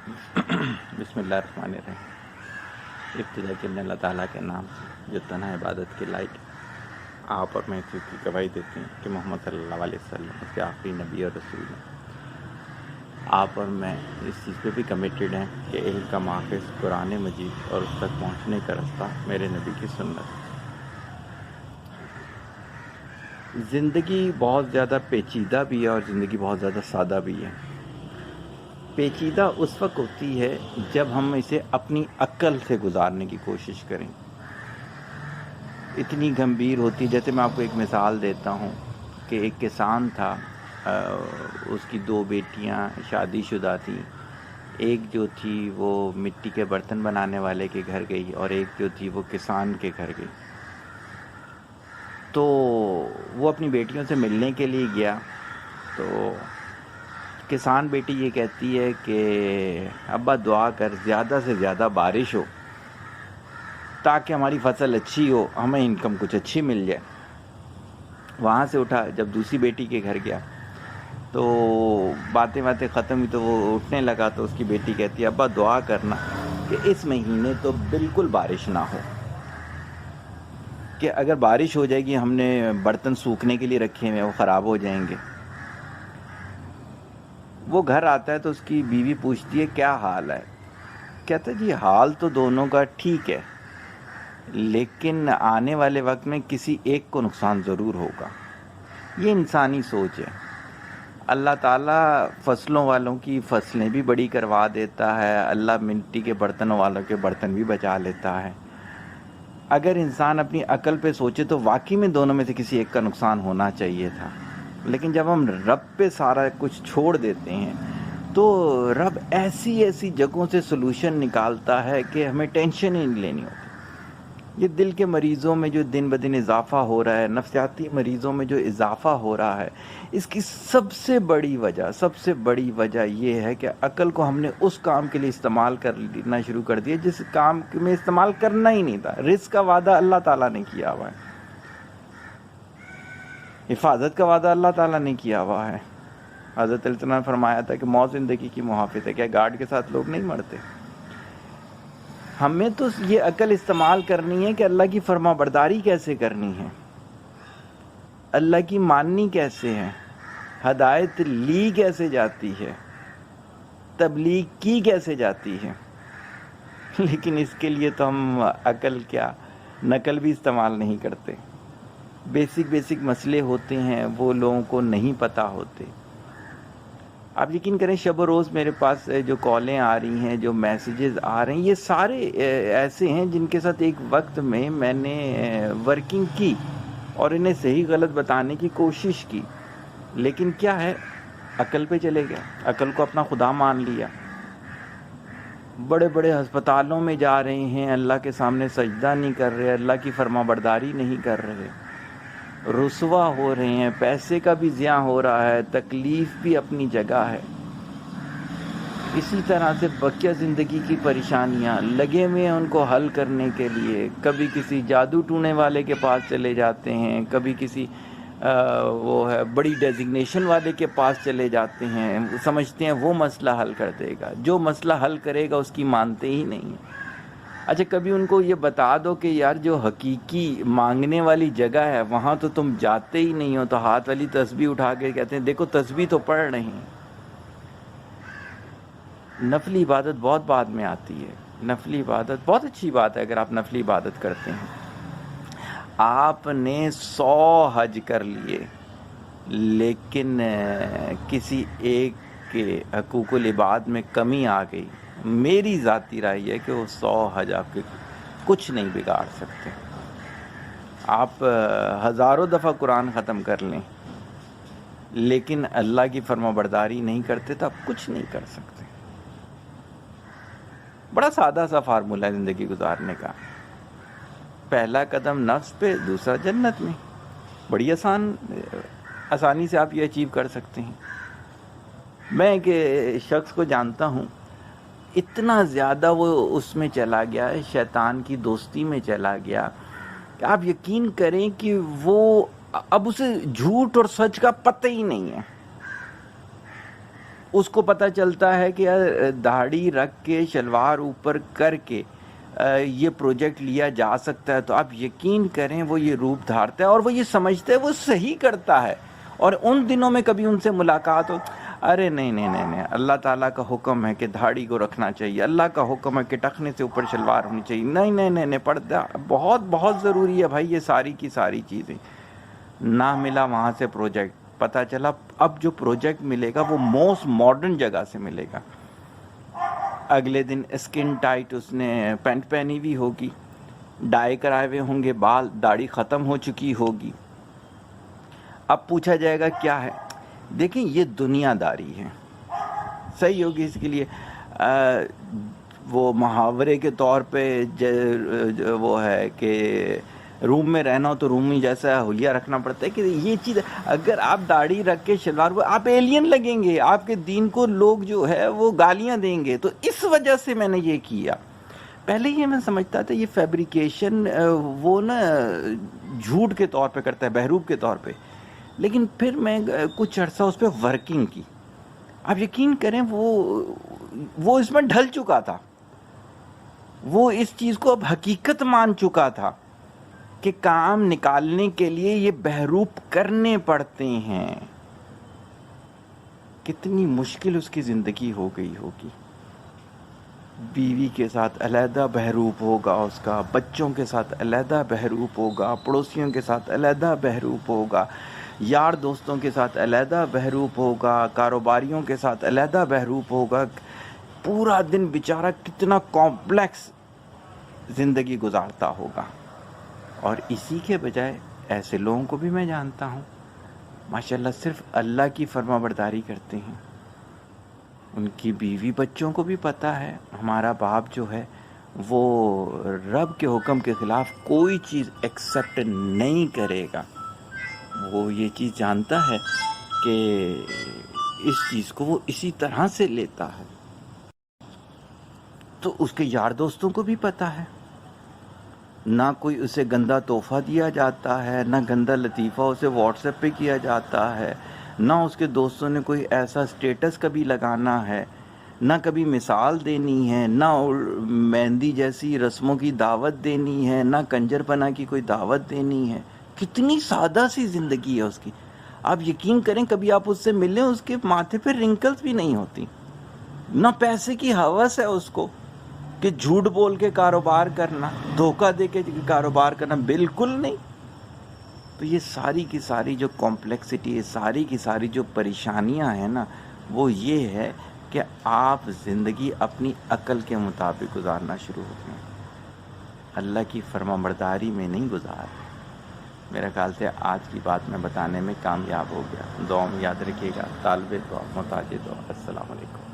بسم اللہ الرحمن الرحیم۔ ابتدا کے اللہ تعالیٰ کے نام سے جو تنہا عبادت کے لائق ہے۔ آپ اور میں اس چیز کی گواہی دیتے ہیں کہ محمد صلی اللہ علیہ وسلم اس کے آخری نبی اور رسول ہیں۔ آپ اور میں اس چیز پہ بھی کمیٹڈ ہیں کہ علم کا ماخذ قرآن مجید اور اس تک پہنچنے کا رستہ میرے نبی کی سنت ہے۔ زندگی بہت زیادہ پیچیدہ بھی ہے اور زندگی بہت زیادہ سادہ بھی ہے۔ پیچیدہ اس وقت ہوتی ہے جب ہم اسے اپنی عقل سے گزارنے کی کوشش کریں۔ اتنی گمبھیر ہوتی، جیسے میں آپ کو ایک مثال دیتا ہوں کہ ایک کسان تھا، اس کی 2 بیٹیاں شادی شدہ تھیں۔ ایک جو تھی وہ مٹی کے برتن بنانے والے کے گھر گئی اور ایک جو تھی وہ کسان کے گھر گئی۔ تو وہ اپنی بیٹیوں سے ملنے کے لیے گیا تو کسان بیٹی یہ کہتی ہے کہ ابا دعا کر زیادہ سے زیادہ بارش ہو تاکہ ہماری فصل اچھی ہو، ہمیں انکم کچھ اچھی مل جائے۔ وہاں سے اٹھا، جب دوسری بیٹی کے گھر گیا تو باتیں ختم ہوئی تو وہ اٹھنے لگا تو اس کی بیٹی کہتی ہے ابا دعا کرنا کہ اس مہینے تو بالکل بارش نہ ہو، کہ اگر بارش ہو جائے گی ہم نے برتن سوکھنے کے لیے رکھے ہوئے وہ خراب ہو جائیں گے۔ وہ گھر آتا ہے تو اس کی بیوی پوچھتی ہے کیا حال ہے؟ کہتا ہے جی حال تو دونوں کا ٹھیک ہے، لیکن آنے والے وقت میں کسی ایک کو نقصان ضرور ہوگا۔ یہ انسانی سوچ ہے۔ اللہ تعالیٰ فصلوں والوں کی فصلیں بھی بڑی کروا دیتا ہے، اللہ مٹی کے برتنوں والوں کے برتن بھی بچا لیتا ہے۔ اگر انسان اپنی عقل پہ سوچے تو واقعی میں دونوں میں سے کسی ایک کا نقصان ہونا چاہیے تھا، لیکن جب ہم رب پہ سارا کچھ چھوڑ دیتے ہیں تو رب ایسی جگہوں سے سلوشن نکالتا ہے کہ ہمیں ٹینشن ہی نہیں لینی ہوتی۔ یہ دل کے مریضوں میں جو دن بدن اضافہ ہو رہا ہے، نفسیاتی مریضوں میں جو اضافہ ہو رہا ہے، اس کی سب سے بڑی وجہ یہ ہے کہ عقل کو ہم نے اس کام کے لیے استعمال کرنا شروع کر دیا جس کام میں استعمال کرنا ہی نہیں تھا۔ رزق کا وعدہ اللہ تعالیٰ نے کیا ہوا ہے، حفاظت کا وعدہ اللہ تعالیٰ نے کیا ہوا ہے۔ حضرت علیہ السلام نے فرمایا تھا کہ موت زندگی کی محافظ ہے، کیا گارڈ کے ساتھ لوگ نہیں مرتے؟ ہمیں تو یہ عقل استعمال کرنی ہے کہ اللہ کی فرما برداری کیسے کرنی ہے، اللہ کی ماننی کیسے ہے، ہدایت لی کیسے جاتی ہے، تبلیغ کی کیسے جاتی ہے۔ لیکن اس کے لیے تو ہم عقل کیا نقل بھی استعمال نہیں کرتے۔ بیسک مسئلے ہوتے ہیں وہ لوگوں کو نہیں پتہ ہوتے۔ آپ یقین کریں شب و روز میرے پاس جو کالیں آ رہی ہیں، جو میسیجز آ رہے ہیں، یہ سارے ایسے ہیں جن کے ساتھ ایک وقت میں نے ورکنگ کی اور انہیں صحیح غلط بتانے کی کوشش کی، لیکن کیا ہے عقل پہ چلے گئے، عقل کو اپنا خدا مان لیا۔ بڑے ہسپتالوں میں جا رہے ہیں، اللہ کے سامنے سجدہ نہیں کر رہے، اللہ کی فرما برداری نہیں کر رہے، رسوا ہو رہے ہیں، پیسے کا بھی ضیاع ہو رہا ہے، تکلیف بھی اپنی جگہ ہے۔ اسی طرح سے بقیہ زندگی کی پریشانیاں لگے ہوئے ہیں ان کو حل کرنے کے لیے، کبھی کسی جادو ٹونے والے کے پاس چلے جاتے ہیں، کبھی کسی وہ ہے بڑی ڈیزگنیشن والے کے پاس چلے جاتے ہیں، سمجھتے ہیں وہ مسئلہ حل کر دے گا، جو مسئلہ حل کرے گا اس کی مانتے ہی نہیں ہیں۔ اچھا کبھی ان کو یہ بتا دو کہ یار جو حقیقی مانگنے والی جگہ ہے وہاں تو تم جاتے ہی نہیں ہو، تو ہاتھ والی تسبیح اٹھا کے کہتے ہیں دیکھو تسبیح تو پڑھ رہے ہیں۔ نفلی عبادت بہت بعد میں آتی ہے۔ نفلی عبادت بہت اچھی بات ہے اگر آپ نفلی عبادت کرتے ہیں۔ آپ نے 100 حج کر لیے لیکن کسی ایک کے حقوق العباد میں کمی آ گئی، میری ذاتی رائے ہے کہ وہ 100 حج آپ کے کچھ نہیں بگاڑ سکتے۔ آپ ہزاروں دفعہ قرآن ختم کر لیں لیکن اللہ کی فرما برداری نہیں کرتے تو آپ کچھ نہیں کر سکتے۔ بڑا سادہ سا فارمولہ ہے زندگی گزارنے کا، پہلا قدم نفس پہ، دوسرا جنت میں۔ بڑی آسانی سے آپ یہ اچیو کر سکتے ہیں۔ میں ایک شخص کو جانتا ہوں، اتنا زیادہ وہ اس میں چلا گیا ہے، شیطان کی دوستی میں چلا گیا کہ آپ یقین کریں کہ وہ اب اسے جھوٹ اور سچ کا پتہ ہی نہیں ہے۔ اس کو پتہ چلتا ہے کہ داڑھی رکھ کے شلوار اوپر کر کے یہ پروجیکٹ لیا جا سکتا ہے، تو آپ یقین کریں وہ یہ روپ دھارتا ہے اور وہ یہ سمجھتا ہے وہ صحیح کرتا ہے. اور ان دنوں میں کبھی ان سے ملاقات ہو، ارے نہیں، اللہ تعالیٰ کا حکم ہے کہ داڑھی کو رکھنا چاہیے، اللہ کا حکم ہے کہ ٹخنے سے اوپر شلوار ہونی چاہیے، نہیں، پردہ بہت بہت ضروری ہے بھائی. یہ ساری کی ساری چیزیں نہ ملا وہاں سے پروجیکٹ، پتہ چلا اب جو پروجیکٹ ملے گا وہ موسٹ ماڈرن جگہ سے ملے گا. اگلے دن اسکن ٹائٹ اس نے پینٹ پہنی ہوئی ہوگی، ڈائی کرائے ہوئے ہوں گے بال، داڑھی ختم ہو چکی ہوگی. اب پوچھا جائے گا کیا ہے؟ دیکھیں یہ دنیا داری ہے، صحیح ہوگی اس کے لیے وہ محاورے کے طور پہ وہ ہے کہ روم میں رہنا ہو تو روم میں جیسا حلیہ رکھنا پڑتا ہے، کہ یہ چیز اگر آپ داڑھی رکھ کے شلوار آپ ایلین لگیں گے، آپ کے دین کو لوگ جو ہے وہ گالیاں دیں گے. تو اس وجہ سے میں نے یہ کیا. پہلے یہ میں سمجھتا تھا یہ فیبریکیشن وہ نا جھوٹ کے طور پہ کرتا ہے، بہروپ کے طور پہ، لیکن پھر میں کچھ عرصہ اس پہ ورکنگ کی. آپ یقین کریں وہ اس میں ڈھل چکا تھا، وہ اس چیز کو اب حقیقت مان چکا تھا کہ کام نکالنے کے لیے یہ بہروپ کرنے پڑتے ہیں. کتنی مشکل اس کی زندگی ہو گئی ہوگی. بیوی کے ساتھ علیحدہ بہروپ ہوگا، اس کا بچوں کے ساتھ علیحدہ بہروپ ہوگا، پڑوسیوں کے ساتھ علیحدہ بہروپ ہوگا، یار دوستوں کے ساتھ علیحدہ بہروپ ہوگا، کاروباریوں کے ساتھ علیحدہ بہروپ ہوگا. پورا دن بیچارہ کتنا کمپلیکس زندگی گزارتا ہوگا. اور اسی کے بجائے ایسے لوگوں کو بھی میں جانتا ہوں ماشاءاللہ صرف اللہ کی فرما برداری کرتے ہیں. ان کی بیوی بچوں کو بھی پتہ ہے ہمارا باپ جو ہے وہ رب کے حکم کے خلاف کوئی چیز ایکسیپٹ نہیں کرے گا. وہ یہ چیز جانتا ہے کہ اس چیز کو وہ اسی طرح سے لیتا ہے. تو اس کے یار دوستوں کو بھی پتہ ہے، نہ کوئی اسے گندا تحفہ دیا جاتا ہے، نہ گندا لطیفہ اسے واٹس ایپ پہ کیا جاتا ہے، نہ اس کے دوستوں نے کوئی ایسا سٹیٹس کبھی لگانا ہے، نہ کبھی مثال دینی ہے، نہ مہندی جیسی رسموں کی دعوت دینی ہے، نہ کنجر پنا کی کوئی دعوت دینی ہے. کتنی سادہ سی زندگی ہے اس کی. آپ یقین کریں کبھی آپ اس سے ملیں اس کے ماتھے پہ رنکلز بھی نہیں ہوتی. نہ پیسے کی ہوس ہے اس کو کہ جھوٹ بول کے کاروبار کرنا، دھوکہ دے کے کاروبار کرنا، بالکل نہیں. تو یہ ساری کی ساری جو کمپلیکسٹی ہے، ساری کی ساری جو پریشانیاں ہیں نا، وہ یہ ہے کہ آپ زندگی اپنی عقل کے مطابق گزارنا شروع ہو گئے، اللہ کی فرما برداری میں نہیں گزار. میرا خیال سے آج کی بات میں بتانے میں کامیاب ہو گیا. دعا میں یاد رکھیے گا. طالب دعا، محتاج دعا. السلام علیکم.